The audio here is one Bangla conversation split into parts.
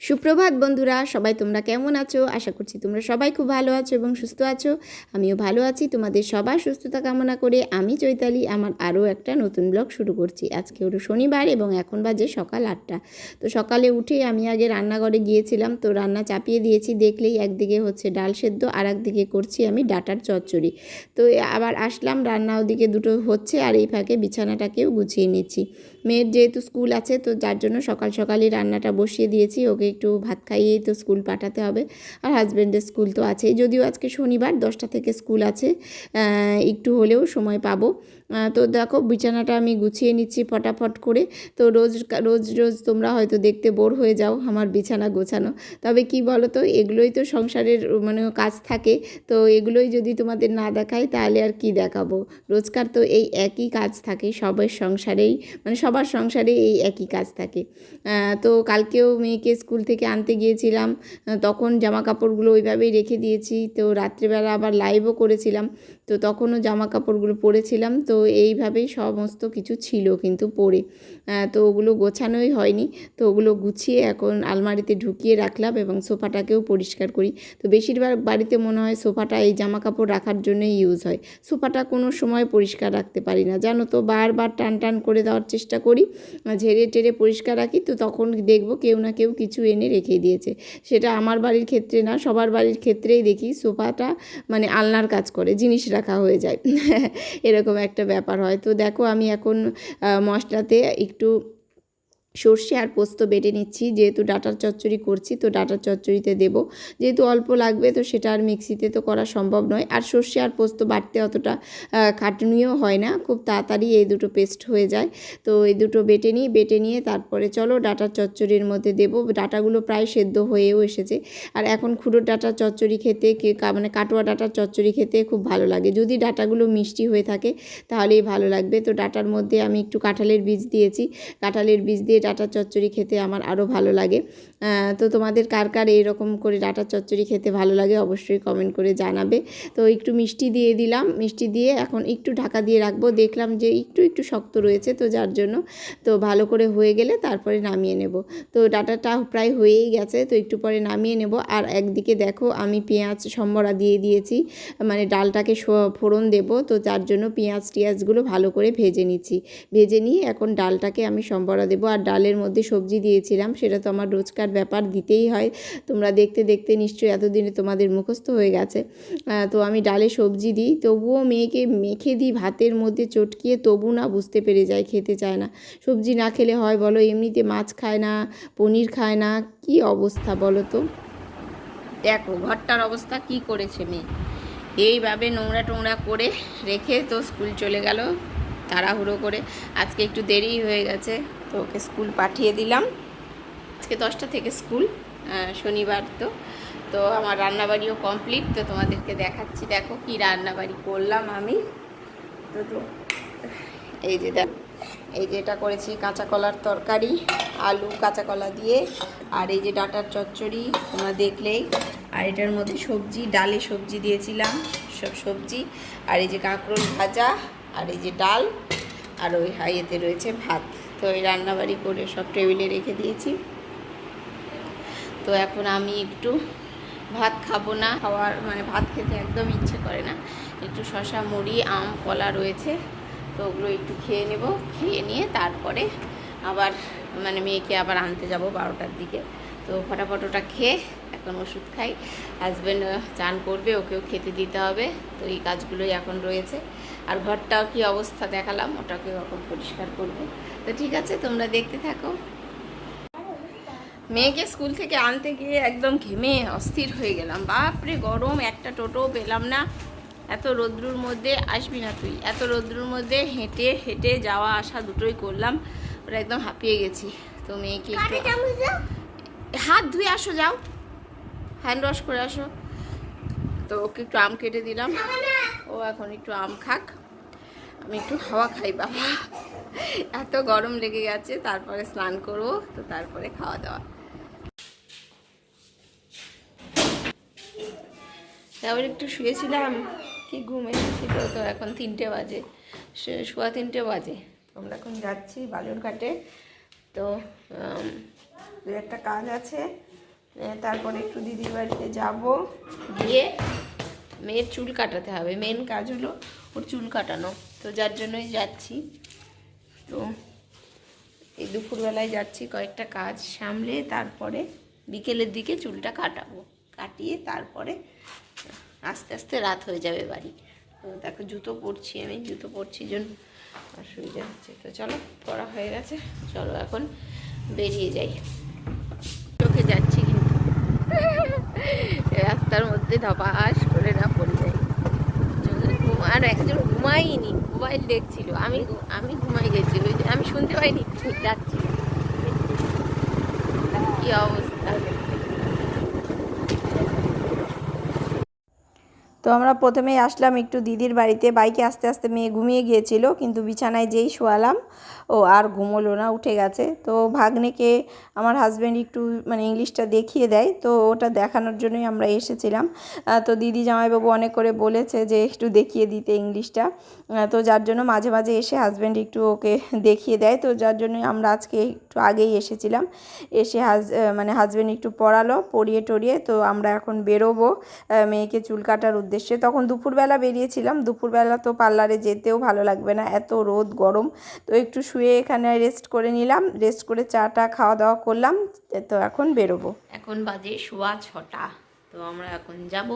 সুপ্রভাত বন্ধুরা, সবাই তোমরা কেমন আছো? আশা করছি তোমরা সবাই খুব ভালো আছো এবং সুস্থ আছো। আমিও ভালো আছি। তোমাদের সবার সুস্থতা কামনা করে আমি চৈতালি আমার আরও একটা নতুন ব্লগ শুরু করছি। আজকে হলো শনিবার এবং এখন বাজে সকাল 8টা। তো সকালে উঠে আমি আগে রান্নাঘরে গিয়েছিলাম, তো রান্না চাপিয়ে দিয়েছি। দেখলেই একদিকে হচ্ছে ডাল সেদ্ধ আর একদিকে করছি আমি ডাটার চচ্চড়ি। তো আবার আসলাম, রান্না ওদিকে দুটো হচ্ছে আর এই ফাঁকে বিছানাটাকেও গুছিয়ে নিচ্ছি। মেয়ের যেহেতু স্কুল আছে, তো যার জন্য সকাল সকালই রান্নাটা বসিয়ে দিয়েছি। ওকে একটু ভাত খাইয়েই তো স্কুল পাঠাতে হবে, আর হাজব্যান্ডের স্কুল তো আছেই। যদিও আজকে শনিবার 10টা থেকে স্কুল আছে, একটু হলেও সময় পাবো। তো দেখো বিছানাটা আমি গুছিয়ে নিচ্ছি ফটাফট করে। তো রোজ রোজ রোজ তোমরা হয়তো দেখতে বোর হয়ে যাও আমার বিছানা গোছানো, তবে কি বলো তো, এগুলোই তো সংসারের মানে কাজ থাকে। তো এগুলোই যদি তোমাদের না দেখাই তাহলে আর কি দেখাবো। রোজকার তো এই একই কাজ থাকে সবার সংসারেই, মানে সবার সংসারে এই একই কাজ থাকে। তো কালকেও মেয়েকে স্কুল থেকে আনতে গিয়েছিলাম, তখন জামা কাপড়গুলো ওইভাবেই রেখে দিয়েছি। তো রাত্রেবেলা আবার লাইভও করেছিলাম, তো তখনও জামা কাপড়গুলো পরেছিলাম। তো এইভাবেই সমস্ত কিছু ছিল কিন্তু পরে, তো ওগুলো গোছানোই হয়নি। তো ওগুলো গুছিয়ে এখন আলমারিতে ঢুকিয়ে রাখলাম এবং সোফাটাকেও পরিষ্কার করি। তো বেশিরভাগ বাড়িতে মনে হয় সোফাটা এই জামা কাপড় রাখার জন্যই ইউজ হয়। সোফাটা কোনো সময় পরিষ্কার রাখতে পারি না, জানো তো, বারবার টান টান করে দেওয়ার চেষ্টা করি, ঝেড়ে টেরে পরিষ্কার রাখি, তো তখন দেখব কেউ না কেউ কিছু এনে রেখে দিয়েছে। সেটা আমার বাড়ির ক্ষেত্রে না, সবার বাড়ির ক্ষেত্রেই দেখি সোফাটা মানে আলনার কাজ করে, জিনিস রাখা হয়ে যায় এরকম একটা ব্যাপার হয়। তো দেখো আমি এখন মশলাতে একটু সর্ষে আর পোস্ত বেটে নিচ্ছি, যেহেতু ডাঁটার চচ্চড়ি করছি। তো ডাঁটার চচ্চড়িতে দেবো, যেহেতু অল্প লাগবে, তো সেটা আর মিক্সিতে তো করা সম্ভব নয়। আর সর্ষে আর পোস্ত বাটতে অতটা খাটুনিও হয় না, খুব তাড়াতাড়ি এই দুটো পেস্ট হয়ে যায়। তো এই দুটো বেটে নিয়ে তারপরে চলো ডাঁটার চচ্চড়ির মধ্যে দেবো। ডাঁটাগুলো প্রায় সেদ্ধ হয়েও এসেছে। আর এখন খুঁড়ো ডাঁটার চচ্চড়ি খেতে মানে কাটোয়া ডাঁটার চচ্চড়ি খেতে খুব ভালো লাগে, যদি ডাঁটাগুলো মিষ্টি হয়ে থাকে তাহলেই ভালো লাগবে। তো ডাঁটার মধ্যে আমি একটু কাঁঠালের বীজ দিয়েছি। কাঁঠালের বীজ দিয়ে ডাঁটার চচ্চড়ি খেতে আমার আরও ভালো লাগে। তো তোমাদের কার কার এইরকম করে ডাঁটার চচ্চড়ি খেতে ভালো লাগে অবশ্যই কমেন্ট করে জানাবে। তো একটু মিষ্টি দিয়ে দিলাম, মিষ্টি দিয়ে এখন একটু ঢাকা দিয়ে রাখবো। দেখলাম যে একটু শক্ত রয়েছে, তো যার জন্য তো ভালো করে হয়ে গেলে তারপরে নামিয়ে নেব। তো ডাঁটাটা প্রায় হয়েই গেছে, তো একটু পরে নামিয়ে নেব। আর একদিকে দেখো আমি পেঁয়াজ সম্বরা দিয়ে দিয়েছি, মানে ডালটাকে ফোড়ন দেব, তো যার জন্য টিয়াজগুলো ভালো করে ভেজে নিচ্ছি। ভেজে নিয়ে এখন ডালটাকে আমি সম্বরা দেবো। আর ডালের মধ্যে সবজি দিয়েছিলাম, সেটা তো আমার রোজকার ব্যাপার, দিতেই হয়। তোমরা দেখতে দেখতে নিশ্চয়ই এতদিনে তোমাদের মুখস্থ হয়ে গেছে। তো আমি ডালে সবজি দিই, তবুও মেয়েকে মেখে দিই ভাতের মধ্যে চটকিয়ে, তবু না বুঝতে পেরে যায়, খেতে চায় না। সবজি না খেলে হয় বলো? এমনিতে মাছ খায় না, পনির খায় না, কি অবস্থা বলো তো। দেখো ঘরটার অবস্থা কি করেছে মেয়ে, এইভাবে নোংরা টোংরা করে রেখে তো স্কুল চলে গেল তাড়াহুড়ো করে। আজকে একটু দেরি হয়ে গেছে, তো ওকে স্কুল পাঠিয়ে দিলাম। আজকে 10টা থেকে স্কুল, শনিবার তো। তো আমার রান্নাবাড়িও কমপ্লিট, তো তোমাদেরকে দেখাচ্ছি। দেখো কি রান্নাবাড়ি করলাম আমি। তো এই যে দেখো, এই যে এটা করেছি কাঁচা কলার তরকারি, আলু কাঁচা কলা দিয়ে। আর এই যে ডাঁটার চচ্চড়ি তোমরা দেখলেই। আর এটার মধ্যে সবজি, ডালে সবজি দিয়েছিলাম, সব সবজি। আর এই যে কাঁকরোল ভাজা, আর এই যে ডাল, আর ওই হাইয়েতে রয়েছে ভাত। তো এই রান্নাবাড়ি করে সব টেবিলে রেখে দিয়েছি। তো এখন আমি একটু ভাত খাবো না, মানে ভাত খেতে একদম ইচ্ছে করে না। একটু শশা মুড়ি আম কলা রয়েছে, তো ওগুলো একটু খেয়ে নেব। খেয়ে নিয়ে তারপরে আবার মানে মেয়েকে আবার আনতে যাব 12টার দিকে। তো ফটাফট ওটা খেয়ে এখন ওষুধ খাই। হাজব্যান্ড চান করবে, ওকেও খেতে দিতে হবে। তো এই কাজগুলোই এখন রয়েছে। আর ঘরটাও কি অবস্থা দেখালাম, ওটাকেও এখন পরিষ্কার করব। তো ঠিক আছে, তোমরা দেখতে থাকো। মেয়েকে স্কুল থেকে আনতে গিয়ে একদম ঘেমে অস্থির হয়ে গেলাম। বাপরে গরম, একটা টোটো পেলাম না। এত রৌদ্রুর মধ্যে আসবি না তুই, এত রৌদ্রুর মধ্যে হেঁটে হেঁটে যাওয়া আসা দুটোই করলাম, ওরা একদম হাঁপিয়ে গেছি। তো মেয়েকে একটু হাত ধুয়ে আসো, যাও হ্যান্ড ওয়াশ করে আসো। তো ওকে একটু আম কেটে দিলাম, ও এখন একটু আম খাক, আমি একটু হাওয়া খাই। বাবা এত গরম লেগে গেছে, তারপরে স্নান করবো, তো তারপরে খাওয়া দাওয়া। তারপরে একটু শুয়েছিলাম, কি ঘুম এসেছিল। তো এখন 3টে বাজে, সোয়া 3টে বাজে। আমরা এখন যাচ্ছি বালুরঘাটে। তো দু একটা কাজ আছে, তারপরে একটু দিদির বাড়িতে যাব, গিয়ে মেয়ের চুল কাটাতে হবে। মেন কাজ হলো ওর চুল কাটানো, তো যার জন্যই যাচ্ছি। তো এই দুপুরবেলায় যাচ্ছি, কয়েকটা কাজ সামলে তারপরে বিকেলের দিকে চুলটা কাটাবো, কাটিয়ে তারপরে আস্তে আস্তে রাত হয়ে যাবে বাড়ি। তো দেখো জুতো পরছি, আমি জুতো পরছি জন্য অসুবিধা হচ্ছে। তো চলো, পড়া হয়ে গেছে, চলো এখন বেরিয়ে যাই। চোখে যাচ্ছি কিন্তু রাস্তার মধ্যে ধপাস করে না পড়ে যাই। আর একজন ঘুমাইনি, মোবাইল দেখছিল, আমি ঘুমাই গেছি, ওই যে আমি শুনতে পাইনি যাচ্ছি কি অবস্থা। তো আমরা প্রথমেই আসলাম একটু দিদির বাড়িতে, বাইকে আস্তে আস্তে মেয়ে ঘুমিয়ে গিয়েছিল, কিন্তু বিছানায় যেই শোয়ালাম ও আর ঘুমোলো না, উঠে গেছে। তো ভাগ্নেকে আমার হাজব্যান্ড একটু মানে ইংলিশটা দেখিয়ে দেয়, তো ওটা দেখানোর জন্যই আমরা এসেছিলাম। তো দিদি জামাইবাবু অনেক করে বলেছে যে একটু দেখিয়ে দিতে ইংলিশটা, তো যার জন্য মাঝে মাঝে এসে হাজব্যান্ড একটু ওকে দেখিয়ে দেয়। তো যার জন্যই আমরা আজকে একটু আগেই এসেছিলাম, এসে মানে হাজব্যান্ড একটু পড়ালো, পড়িয়ে টড়িয়ে তো আমরা এখন বেরোবো মেয়েকে চুল কাটার উদ্দেশ্যে। তখন দুপুরবেলা বেরিয়েছিলাম, দুপুরবেলা তো পার্লারে যেতেও ভালো লাগবে না, এত রোদ গরম। তো একটু শুয়ে এখানে রেস্ট করে নিলাম, রেস্ট করে চাটা খাওয়া দাওয়া করলাম, তো এখন বেরোবো। এখন বাজে 6:15, তো আমরা এখন যাব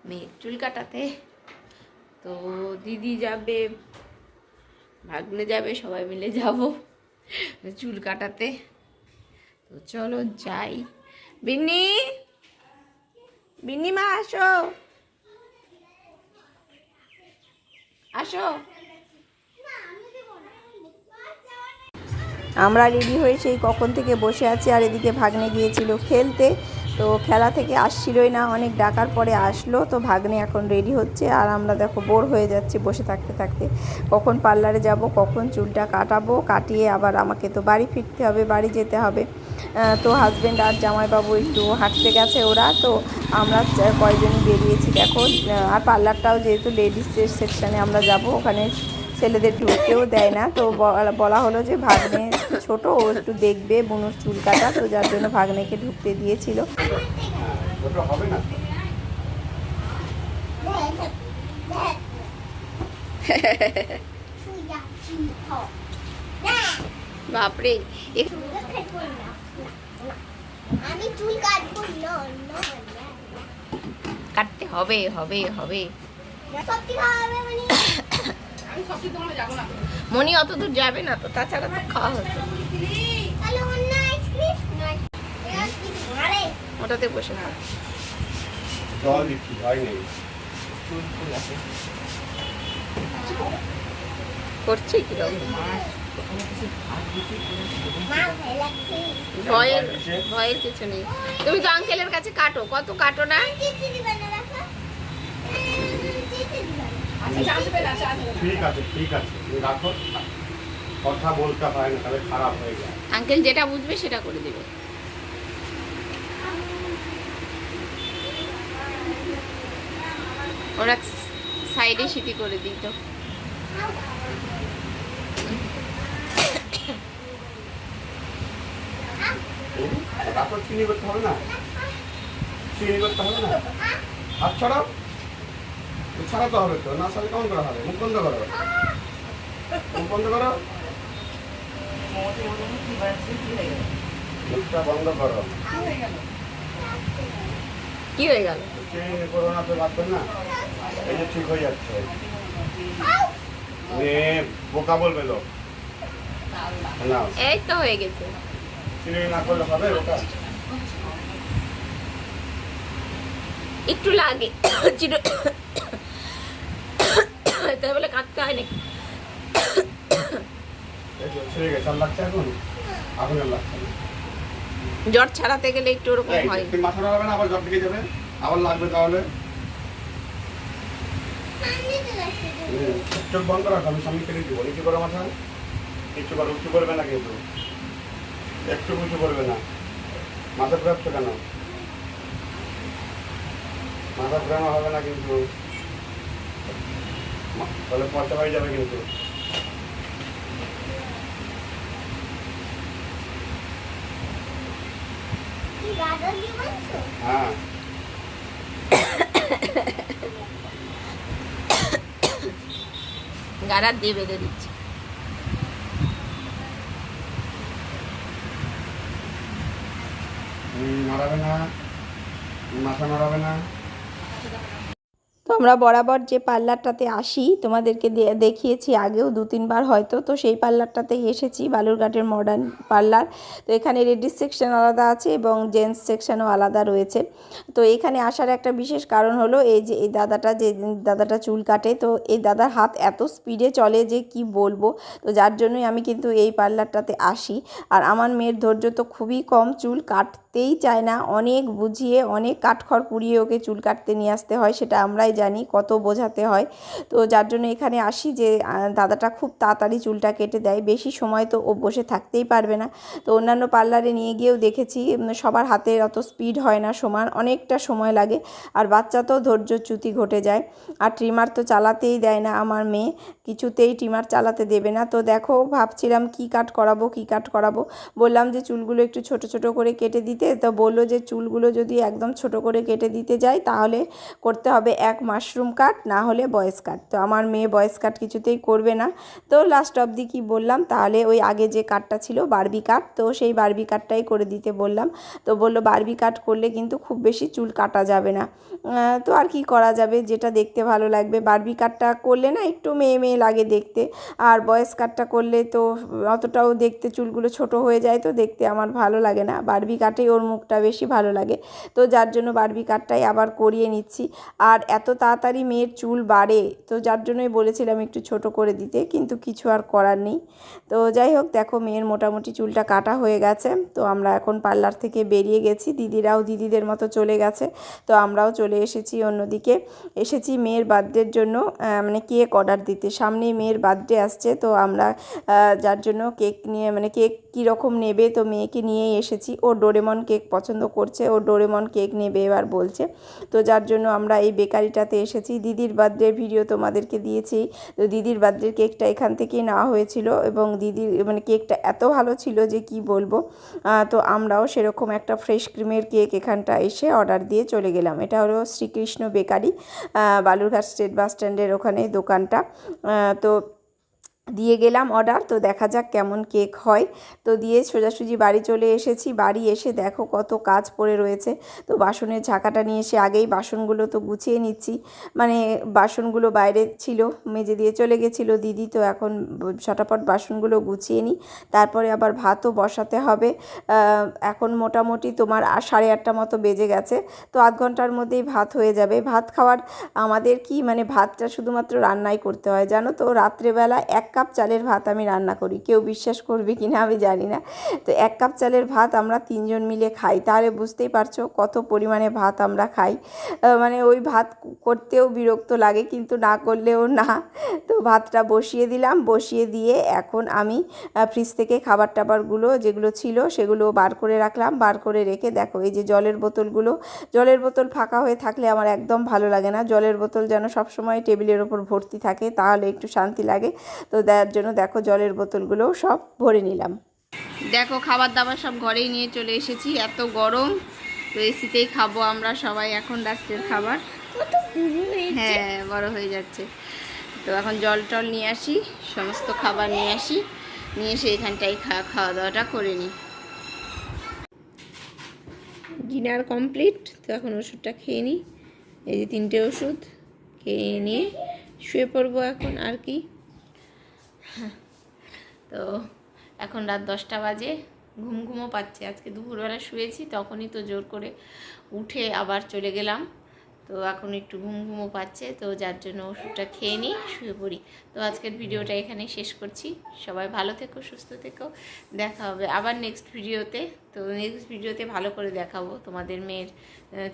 মেয়ের চুল কাটাতে। তো দিদি যাবে, ভাগ্নে যাবে, সবাই মিলে যাব চুল কাটাতে। তো চলো যাই। বিন্নি, বিন্নি মা আসো, আসো। আমরা রেডি হয়ে সেই কখন থেকে বসে আছি, আর এদিকে ভাগ্নে গিয়েছিল খেলতে, তো খেলা থেকে আসছিলই না, অনেক ডাকার পরে আসলো। তো ভাগ্নে এখন রেডি হচ্ছে, আর আমরা দেখো বোর হয়ে যাচ্ছি বসে থাকতে থাকতে, কখন পার্লারে যাব, কখন চুলটা কাটাবো, কাটিয়ে আবার আমাকে তো বাড়ি ফিরতে হবে, বাড়ি যেতে হবে। তো হাজব্যান্ড আর জামাইবাবু একটু হাঁটতে গেছে ওরা, তো আমরা কয়েকজনই বেরিয়েছি দেখো। আর পার্লারটাও যেহেতু লেডিসের সেকশানে আমরা যাব, ওখানে ছেলেদের ঢুকতেও দেয় না। তো বলা হলো যে ভাগ্নে ছোট, ও একটু দেখবে বুনুর চুল কাটা, তো যার জন্য ভাগ্নেকে ঢুকতে দিয়েছিল। বাপরে, আমি চুল কাটবো না, কাটতে হবে হবে হবে। মনি অত দূর যাবে না তো, তাছাড়া তো খাওয়া হতো। ওটাতে বসে না, করছে কিরকম ভয়ের কিছু নেই। তুমি তো আঙ্কেলের কাছে কাটো, কত কাটো না। ঠিক আছে ঠিক আছে, রাখো, কথা বলতে হয় না, তাহলে খারাপ হয়ে যায়। আঙ্কেল যেটা বুঝবে সেটা করে দেবে। ওরা সাইডে সিটি করে দিত। রাখো, চিনি করতে হবে না, চিনি করতে হবে না, হাত ছড়াও, ছাড়াতে হবে তো, না ছাড়া কেমন করা হবে? মুখ বন্ধ করো, মুখ বন্ধ করো, মুখটা বন্ধ করো। কি হয়ে গেল? চিনি করো না তো রাখবেন না, এই যে ঠিক হয়ে যাচ্ছে। বোকা বলবে লোক, এই তো হয়ে গেছে। চিনি না করলে হবে ওটা? একটু লাগে তাই বলে কাটতে হয় নাকি? জ্বর ছাড়াতে গেলে একটু ওরকম হয়। মাথা ধরাবে না, আবার জ্বর থেকে যাবে, আবার লাগবে। তাহলে চোখ বন্ধ রাখো, আমি সামনে কেটে দিব। নিচু করো মাথা, একটু বার উঁচু করবে না, কিন্তু একটু উঁচু করবে না। মাথা ঘুরাচ্ছ কেন? মাথা ঘুরানো হবে না কিন্তু, তাহলে পচা হয়ে যাবে কিন্তু। হ্যাঁ গাড়া দিয়ে বেঁধে দিচ্ছি। নড়াবে না, মাথা নড়াবে না। তো আমরা বরাবর যে পার্লারটাতে আসি তোমাদেরকে দেখিয়েছি আগেও 2-3 বার হয়তো, তো সেই পার্লারটাতেই এসেছি, বালুরঘাটের মডার্ন পার্লার। তো এখানে লেডিস সেকশন আলাদা আছে এবং জেন্টস সেকশনও আলাদা রয়েছে। তো এখানে আসার একটা বিশেষ কারণ হলো এই যে এই দাদাটা চুল কাটে, তো এই দাদার হাত এত স্পিডে চলে যে কি বলবো। তো যার জন্যই আমি কিন্তু এই পার্লারটাতে আসি। আর আমার মেয়ের ধৈর্য তো খুবই কম, চুল কাটতেই চায় না, অনেক বুঝিয়ে অনেক কাঠখড় পুড়িয়ে ওকে চুল কাটতে নিয়ে আসতে হয়, সেটা আমরাই জানি কত বোঝাতে হয়। তো যার জন্য এখানে আসি যে দাদাটা খুব তাড়াতাড়ি চুলটা কেটে দেয়, বেশি সময় তো ও বসে থাকতেই পারবে না। তো অন্যান্য পার্লারে নিয়ে গিয়েও দেখেছি সবার হাতের অত স্পিড হয় না সমান, অনেকটা সময় লাগে, আর বাচ্চাতেও ধৈর্যচ্যুতি ঘটে যায়। আর ট্রিমার তো চালাতেই দেয় না আমার মেয়ে, কিছুতেই ট্রিমার চালাতে দেবে না। তো দেখো ভাবছিলাম কি কাট করাবো, বললাম যে চুলগুলো একটু ছোট ছোট করে কেটে দিতে। তো বললো যে চুলগুলো যদি একদম ছোট করে কেটে দিতে যাই তাহলে করতে হবে এক মাশরুম কাট, না হলে বয়েস কাট। তো আমার মেয়ে বয়েস কাট কিছুতেই করবে না। তো লাস্ট অবধি কি বললাম, তাহলে ওই আগে যে কাটটা ছিল বারবি কাট, তো সেই বারবি কাটটাই করে দিতে বললাম। তো বললো বারবি কাট করলে কিন্তু খুব বেশি চুল কাটা যাবে না। তো আর কি করা যাবে, যেটা দেখতে ভালো লাগবে। বারবি কাটটা করলে না একটু মেয়ে মেয়ে লাগে দেখতে, আর বয়েস কাটটা করলে তো অতটাও দেখতে চুলগুলো ছোট হয়ে যায়, তো দেখতে আমার ভালো লাগে না। বারবি কাটেই ওর মুখটা বেশি ভালো লাগে, তো যার জন্য বারবি কাটটাই আবার করিয়ে নিচ্ছি। আর এত তাড়াতাড়ি মেয়ের চুল বাড়ে, তো যার জন্যই বলেছিলাম একটু ছোট করে দিতে, কিন্তু কিছু আর করার নেই। তো যাই হোক, দেখো মেয়ের মোটামুটি চুলটা কাটা হয়ে গেছে। তো আমরা এখন পার্লার থেকে বেরিয়ে গেছি, দিদিরাও দিদিদের মতো চলে গেছে, তো আমরাও চলে এসেছি অন্যদিকে। এসেছি মেয়ের বার্থডের জন্য, মানে কেক অর্ডার দিতে, সামনেই মেয়ের বার্থডে আসছে। তো আমরা যার জন্য কেক নিয়ে, মানে কেক কীরকম নেবে, তো মেয়েকে নিয়েই এসেছি। ও ডোরেমন কেক পছন্দ করছে, ও ডোরেমন কেক নেবে এবার বলছে। তো যার জন্য আমরা এই বেকারিটাতে এসেছি। দিদির বার্থডে ভিডিও তোমাদেরকে দিয়েছি, তো দিদির বার্থডের কেকটা এখান থেকেই নেওয়া হয়েছিল, এবং দিদির মানে কেকটা এত ভালো ছিল যে কি বলবো। তো আমরাও সেরকম একটা ফ্রেশ ক্রিমের কেক এখানটা এসে অর্ডার দিয়ে চলে গেলাম। এটা হলো Shrikrishna bakery, Balurghat state bus স্ট্যান্ডের ওখানে দোকানটা। তো দিয়ে গেলাম অর্ডার, তো দেখা যাক কেমন কেক হয়। তো দিয়ে সোজাসুজি বাড়ি চলে এসেছি। বাড়ি এসে দেখো কত কাজ পড়ে রয়েছে। তো বাসনের ঝাঁকাটা নিয়ে এসে আগেই বাসনগুলো তো গুছিয়ে নিচ্ছি, মানে বাসনগুলো বাইরে ছিল, মেজে দিয়ে চলে গেছিলো দিদি। তো এখন ঝটাপট বাসনগুলো গুছিয়ে নিই, তারপরে আবার ভাতও বসাতে হবে। এখন মোটামুটি তোমার 8:30 মতো বেজে গেছে, তো আধ ঘন্টার মধ্যেই ভাত হয়ে যাবে। ভাত খাওয়ার আমাদের কি, মানে ভাতটা শুধুমাত্র রান্নাই করতে হয় জানো তো। রাত্রেবেলা 1 কাপ চালের ভাত আমি রান্না করি, কেউ বিশ্বাস করবে কি না আমি জানি না। তো 1 কাপ চালের ভাত আমরা 3 জন মিলে খাই, তাহলে বুঝতেই পারছো কত পরিমাণে ভাত আমরা খাই। মানে ওই ভাত করতেও বিরক্ত লাগে, কিন্তু না করলেও না। তো ভাতটা বসিয়ে দিলাম, বসিয়ে দিয়ে এখন আমি ফ্রিজ থেকে খাবার টাবারগুলো যেগুলো ছিল সেগুলো বার করে রাখলাম। বার করে রেখে দেখো এই যে জলের বোতল ফাঁকা হয়ে থাকলে আমার একদম ভালো লাগে না। জলের বোতল যেন সবসময় টেবিলের ওপর ভর্তি থাকে, তাহলে একটু শান্তি লাগে। তো তার জন্য দেখো জলের বোতলগুলোও সব ভরে নিলাম। দেখো খাবার দাবার সব ঘরেই নিয়ে চলে এসেছি, এত গরম, তো এসিতেই খাবো আমরা সবাই এখন রাত্রের খাবার। হ্যাঁ, বড় হয়ে যাচ্ছে। তো এখন জল টল নিয়ে আসি, সমস্ত খাবার নিয়ে আসি, নিয়ে এসে এখানটাই খাওয়া দাওয়াটা করে নিই। ডিনার কমপ্লিট, তো এখন ওষুধটা খেয়ে নিই। এই যে 3টে ওষুধ খেয়ে নিয়ে শুয়ে পড়বো এখন আর কি। তো এখন রাত 10টা বাজে, ঘুমও পাচ্ছে। আজকে দুপুরবেলা শুয়েছি, তখনই তো জোর করে উঠে আবার চলে গেলাম। তো এখন একটু ঘুমও পাচ্ছে, তো যার জন্য ওষুধটা খেয়ে নিই, শুয়ে পড়ি। তো আজকের ভিডিওটা এখানেই শেষ করছি। সবাই ভালো থেকো, সুস্থ থেকো, দেখা হবে আবার নেক্সট ভিডিওতে। তো নেক্সট ভিডিওতে ভালো করে দেখাবো তোমাদের মেয়ের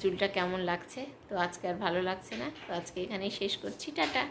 চুলটা কেমন লাগছে। তো আজকে আর ভালো লাগছে না, তো আজকে এখানেই শেষ করছি, টাটা।